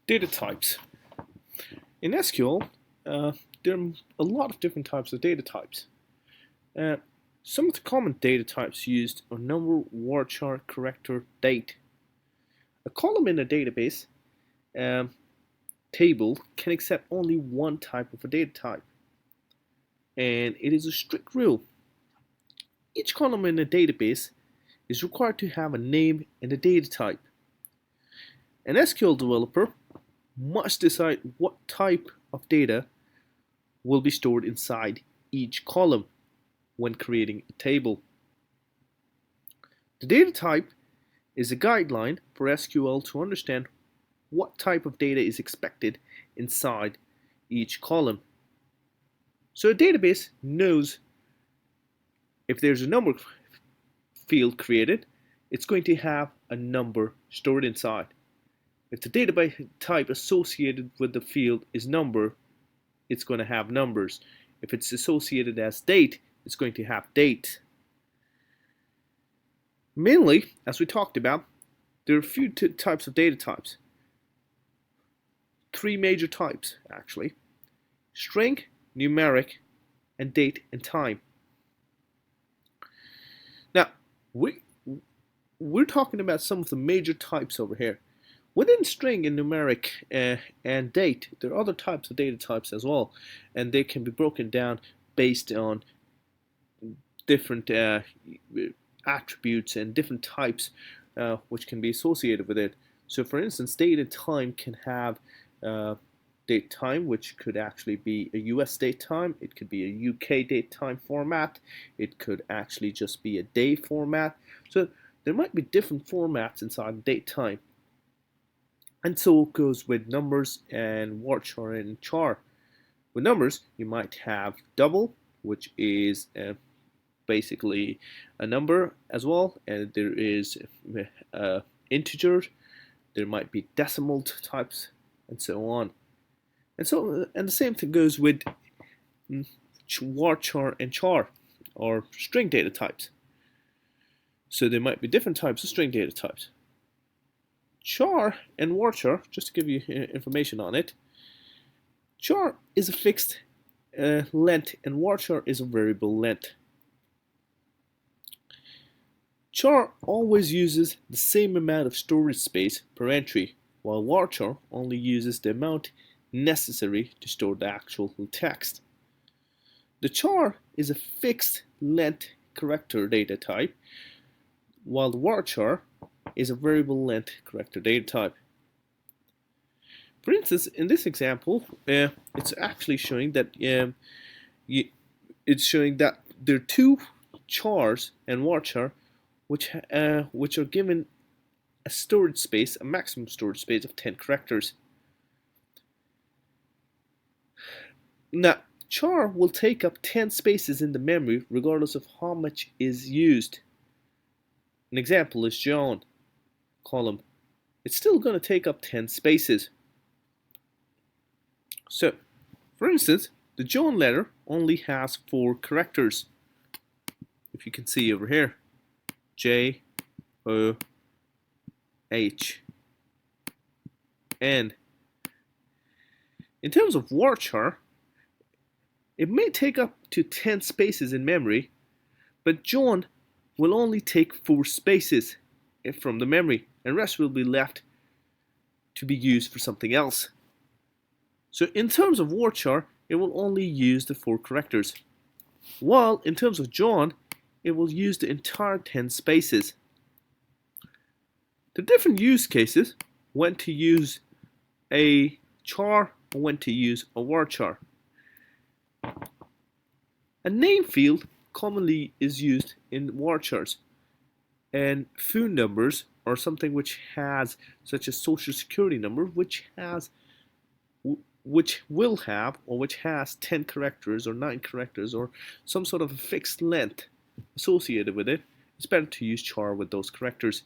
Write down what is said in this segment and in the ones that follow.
Data types. In SQL, there are a lot of different types of data types. Uh, some of the common data types used are number, varchar, character, date. A column in a database um, table can accept only one type of a data type, and it is a strict rule. Each column in a database is required to have a name and a data type. An SQL developer must decide what type of data will be stored inside each column when creating a table. The data type is a guideline for SQL to understand what type of data is expected inside each column. So a database knows if there's a number field created, it's going to have a number stored inside. If the data type associated with the field is number, it's going to have numbers. If it's associated as date, it's going to have date. Mainly, as we talked about, there are a few types of data types. Three major types, actually: string, numeric, and date and time. Now, we're talking about some of the major types over here. Within string and numeric and date, there are other types of data types as well, and they can be broken down based on different attributes and different types which can be associated with it. So for instance, date and time can have date time, which could actually be a US date time, it could be a UK date time format, it could actually just be a day format. So there might be different formats inside date time. And so it goes with numbers and varchar and char. With numbers, you might have double, which is basically a number as well, and there is integer, there might be decimal types, and so on. And the same thing goes with varchar and char, or string data types. So there might be different types of string data types. Char and varchar, just to give you information on it, char is a fixed length and varchar is a variable length. Char always uses the same amount of storage space per entry, while varchar only uses the amount necessary to store the actual text. The char is a fixed length character data type, while the varchar is a variable length character data type. For instance, in this example, it's actually showing that there are two chars and varchar which are given a storage space, a maximum storage space of 10 characters. Now, char will take up 10 spaces in the memory regardless of how much is used. An example is John column. It's still going to take up 10 spaces. So, for instance, the John letter only has 4 characters. If you can see over here, J, O, H, N. In terms of varchar, it may take up to 10 spaces in memory, but John will only take 4 spaces from the memory, and the rest will be left to be used for something else. So in terms of varchar, it will only use the 4 characters, while in terms of John, it will use the entire 10 spaces. The different use cases, when to use a char or when to use a varchar. A name field commonly is used in varchars, and phone numbers are something which has, such as social security number, which will have or which has 10 characters or 9 characters or some sort of a fixed length associated with it. It's better to use char with those characters,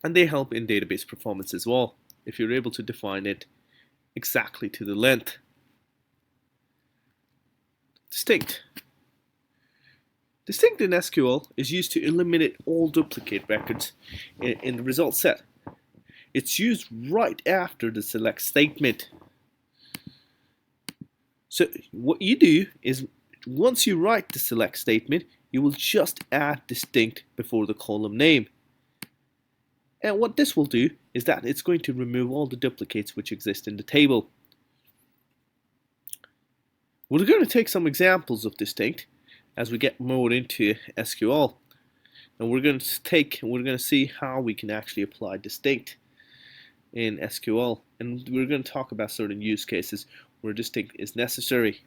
and they help in database performance as well if you're able to define it exactly to the length. Distinct. Distinct in SQL is used to eliminate all duplicate records in the result set. It's used right after the select statement. So what you do is once you write the select statement, you will just add distinct before the column name. And what this will do is that it's going to remove all the duplicates which exist in the table. We're going to take some examples of distinct as we get more into SQL. And we're going to see how we can actually apply distinct in SQL. And we're going to talk about certain use cases where distinct is necessary.